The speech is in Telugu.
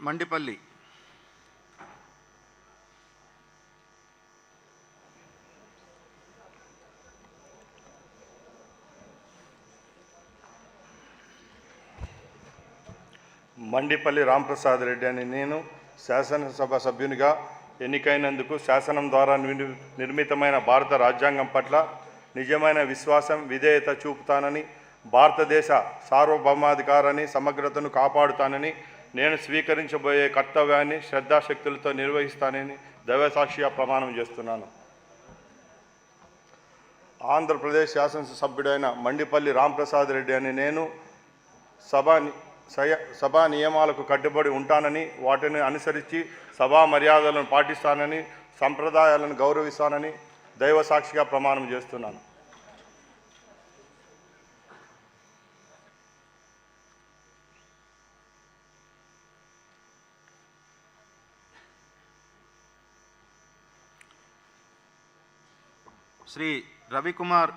మండిపల్లి. మండిపల్లి రాంప్రసాద్ రెడ్డి అని నేను శాసనసభ సభ్యునిగా ఎన్నికైనందుకు శాసనం ద్వారా నిర్మితమైన భారత రాజ్యాంగం పట్ల నిజమైన విశ్వాసం, విధేయత చూపుతానని, భారతదేశ సార్వభౌమాధికారాన్ని, సమగ్రతను కాపాడుతానని, నేను స్వీకరించబోయే కర్తవ్యాన్ని శ్రద్ధాశక్తులతో నిర్వహిస్తానని దైవసాక్షిగా ప్రమాణం చేస్తున్నాను. ఆంధ్రప్రదేశ్ శాసనసభ్యుడైన మండిపల్లి రాంప్రసాద్ రెడ్డి అని నేను సభా నియమాలకు కట్టుబడి ఉంటానని, వాటిని అనుసరించి సభా మర్యాదలను పాటిస్తానని, సంప్రదాయాలను గౌరవిస్తానని దైవసాక్షిగా ప్రమాణం చేస్తున్నాను. శ్రీ రవికుమార్